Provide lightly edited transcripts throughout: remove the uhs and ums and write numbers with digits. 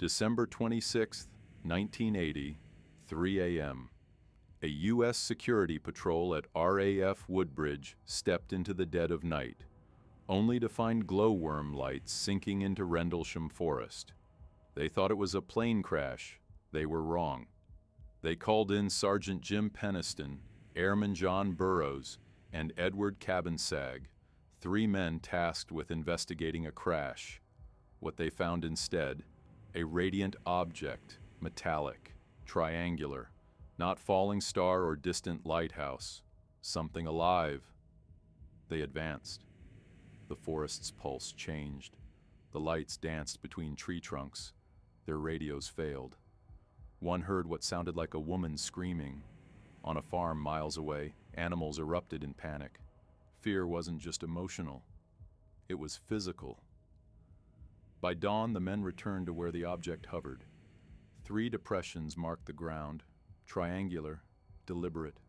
December 26, 1980, 3 a.m. A U.S. security patrol at RAF Woodbridge stepped into the dead of night, only to find glowworm lights sinking into Rendlesham Forest. They thought it was a plane crash. They were wrong. They called in Sergeant Jim Peniston, Airman John Burroughs, and Edward Cabansag, 3 men tasked with investigating a crash. What they found instead: a radiant object, metallic, triangular, not falling star or distant lighthouse, something alive. They advanced. The forest's pulse changed. The lights danced between tree trunks. Their radios failed. One heard what sounded like a woman screaming. On a farm miles away, animals erupted in panic. Fear wasn't just emotional. It was physical. By dawn, the men returned to where the object hovered. 3 depressions marked the ground, triangular, deliberate,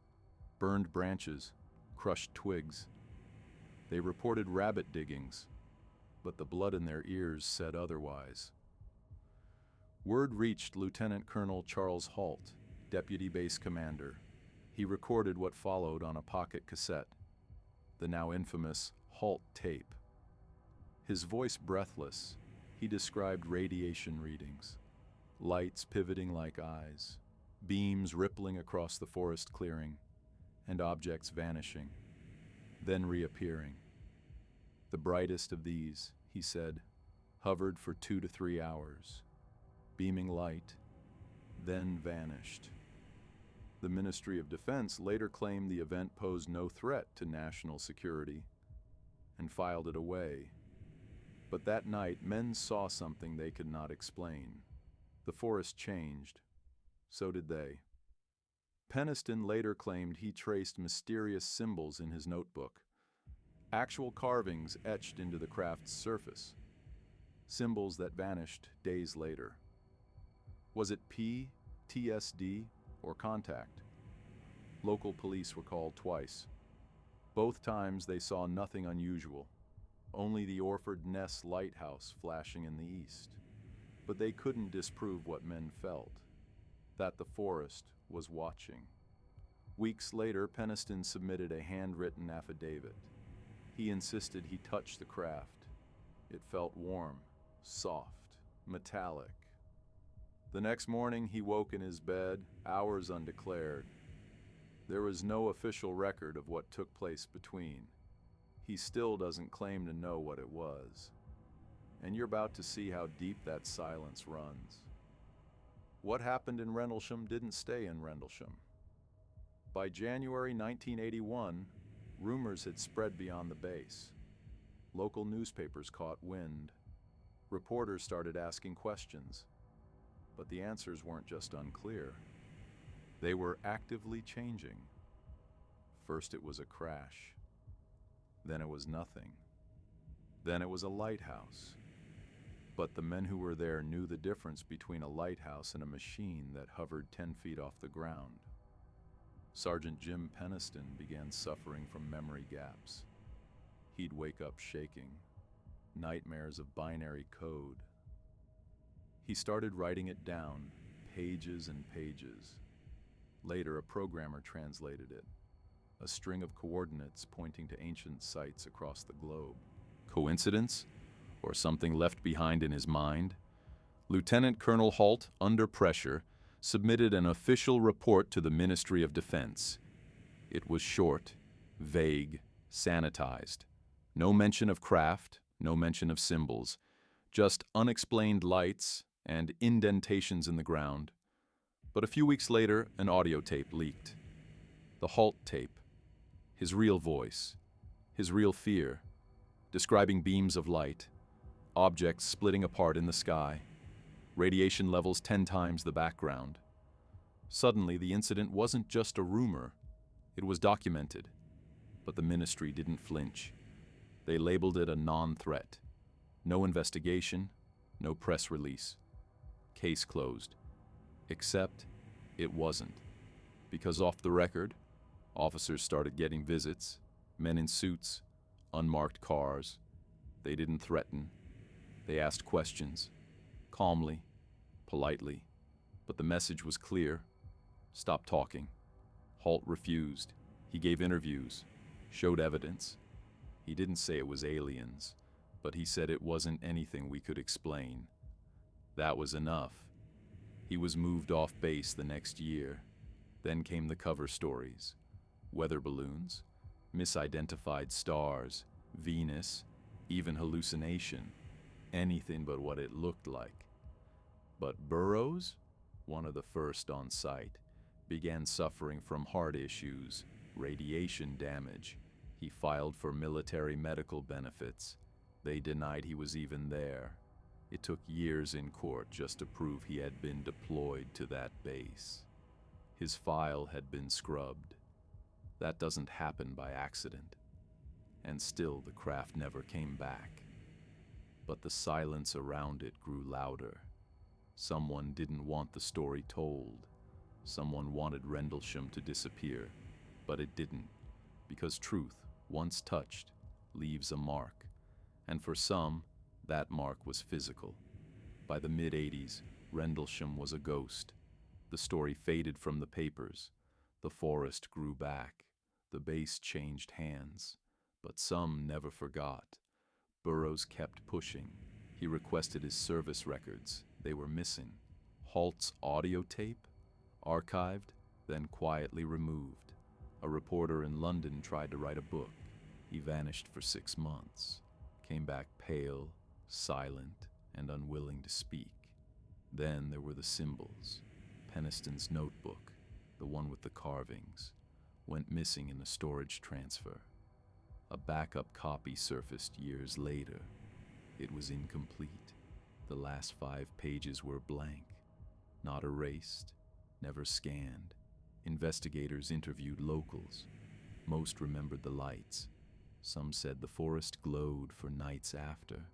burned branches, crushed twigs. They reported rabbit diggings, but the blood in their ears said otherwise. Word reached Lieutenant Colonel Charles Halt, Deputy Base Commander. He recorded what followed on a pocket cassette, the now infamous Halt tape. His voice breathless, he described radiation readings, lights pivoting like eyes, beams rippling across the forest clearing, and objects vanishing, then reappearing. The brightest of these, he said, hovered for 2 to 3 hours, beaming light, then vanished. The Ministry of Defense later claimed the event posed no threat to national security and filed it away. But that night, men saw something they could not explain. The forest changed. So did they. Peniston later claimed he traced mysterious symbols in his notebook, actual carvings etched into the craft's surface, symbols that vanished days later. Was it P, TSD, or contact? Local police were called twice. Both times they saw nothing unusual, only the Orford Ness lighthouse flashing in the east. But they couldn't disprove what men felt, that the forest was watching. Weeks later, Peniston submitted a handwritten affidavit. He insisted he touched the craft. It felt warm, soft, metallic. The next morning, he woke in his bed, hours undeclared. There was no official record of what took place between. He still doesn't claim to know what it was. And you're about to see how deep that silence runs. What happened in Rendlesham didn't stay in Rendlesham. By January 1981, rumors had spread beyond the base. Local newspapers caught wind. Reporters started asking questions. But the answers weren't just unclear. They were actively changing. First it was a crash. Then it was nothing. Then it was a lighthouse. But the men who were there knew the difference between a lighthouse and a machine that hovered 10 feet off the ground. Sergeant Jim Peniston began suffering from memory gaps. He'd wake up shaking, nightmares of binary code. He started writing it down, pages and pages. Later, a programmer translated it, a string of coordinates pointing to ancient sites across the globe. Coincidence? Or something left behind in his mind? Lieutenant Colonel Halt, under pressure, submitted an official report to the Ministry of Defense. It was short, vague, sanitized. No mention of craft, no mention of symbols, just unexplained lights and indentations in the ground. But a few weeks later, an audio tape leaked. The Halt tape. His real voice, his real fear, describing beams of light, objects splitting apart in the sky, radiation levels 10 times the background. Suddenly, the incident wasn't just a rumor, it was documented. But the ministry didn't flinch. They labeled it a non-threat. No investigation, no press release. Case closed. Except it wasn't. Because off the record, officers started getting visits, men in suits, unmarked cars. They didn't threaten. They asked questions, calmly, politely, but the message was clear. Stop talking. Halt refused. He gave interviews, showed evidence. He didn't say it was aliens, but he said it wasn't anything we could explain. That was enough. He was moved off base the next year. Then came the cover stories. Weather balloons, misidentified stars, Venus, even hallucination. Anything but what it looked like. But Burroughs, one of the first on site, began suffering from heart issues, radiation damage. He filed for military medical benefits. They denied he was even there. It took years in court just to prove he had been deployed to that base. His file had been scrubbed. That doesn't happen by accident. And still the craft never came back. But the silence around it grew louder. Someone didn't want the story told. Someone wanted Rendlesham to disappear, but it didn't, because truth, once touched, leaves a mark. And for some, that mark was physical. By the mid-'80s, Rendlesham was a ghost. The story faded from the papers. The forest grew back. The base changed hands. But some never forgot. Burroughs kept pushing. He requested his service records. They were missing. Halt's audio tape? Archived, then quietly removed. A reporter in London tried to write a book. He vanished for 6 months. Came back pale, silent, and unwilling to speak. Then there were the symbols. Peniston's notebook, the one with the carvings, went missing in a storage transfer. A backup copy surfaced years later. It was incomplete. The last 5 pages were blank, not erased, never scanned. Investigators interviewed locals. Most remembered the lights. Some said the forest glowed for nights after.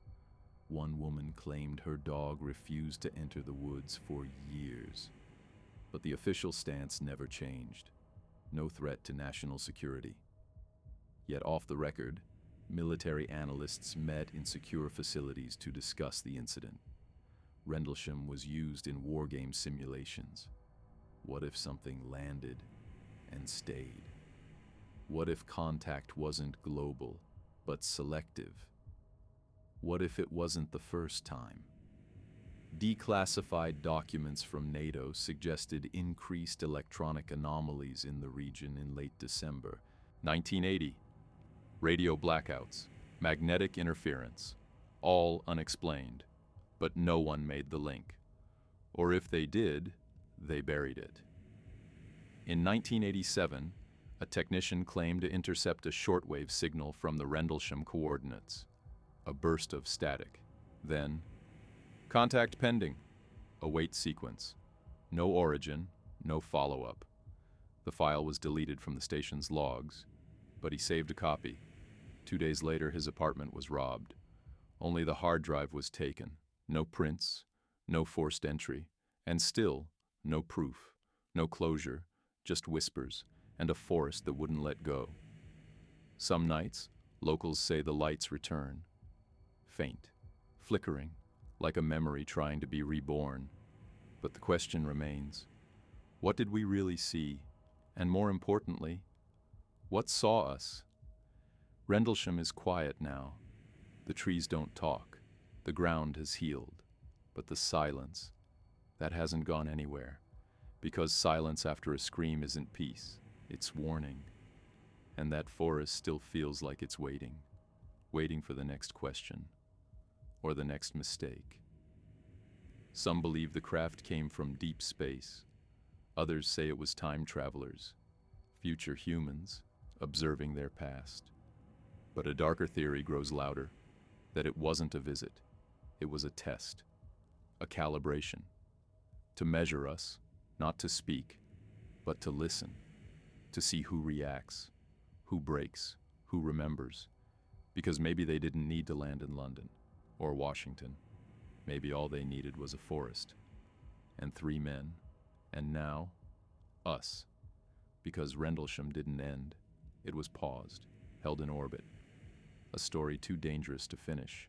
One woman claimed her dog refused to enter the woods for years. But the official stance never changed. No threat to national security. Yet off the record, military analysts met in secure facilities to discuss the incident. Rendlesham was used in wargame simulations. What if something landed and stayed? What if contact wasn't global, but selective? What if it wasn't the first time? Declassified documents from NATO suggested increased electronic anomalies in the region in late December 1980. Radio blackouts, magnetic interference, all unexplained, but no one made the link. Or if they did, they buried it. In 1987, a technician claimed to intercept a shortwave signal from the Rendlesham coordinates. A burst of static. Then, contact pending. Await sequence. No origin, no follow-up. The file was deleted from the station's logs, but he saved a copy. 2 days later, his apartment was robbed. Only the hard drive was taken. No prints, no forced entry, and still no proof, no closure, just whispers, and a forest that wouldn't let go. Some nights, locals say the lights return. Faint, flickering, like a memory trying to be reborn. But the question remains, what did we really see? And more importantly, what saw us? Rendlesham is quiet now. The trees don't talk. The ground has healed. But the silence, that hasn't gone anywhere. Because silence after a scream isn't peace, it's warning. And that forest still feels like it's waiting. Waiting for the next question. Or the next mistake. Some believe the craft came from deep space. Others say it was time travelers, future humans, observing their past. But a darker theory grows louder, that it wasn't a visit. It was a test, a calibration, to measure us, not to speak, but to listen, to see who reacts, who breaks, who remembers. Because maybe they didn't need to land in London or Washington. Maybe all they needed was a forest, and 3 men, and now, us. Because Rendlesham didn't end. It was paused, held in orbit. A story too dangerous to finish,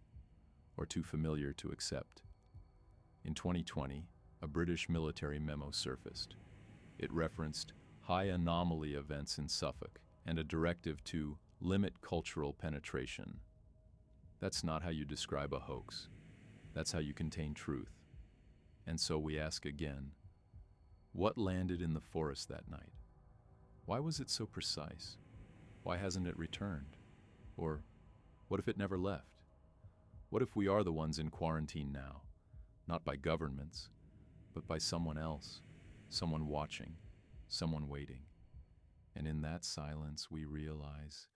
or too familiar to accept. In 2020, A British military memo surfaced. It referenced high anomaly events in Suffolk and a directive to limit cultural penetration. That's not how you describe a hoax. That's how you contain truth. And so we ask again, what landed in the forest that night? Why was it so precise? Why hasn't it returned? Or what if it never left? What if we are the ones in quarantine now, not by governments, but by someone else, someone watching, someone waiting? And in that silence, we realize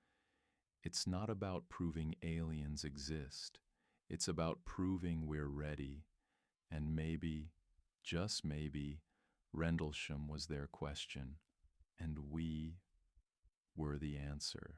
it's not about proving aliens exist. It's about proving we're ready. And maybe, just maybe, Rendlesham was their question, and we were the answer.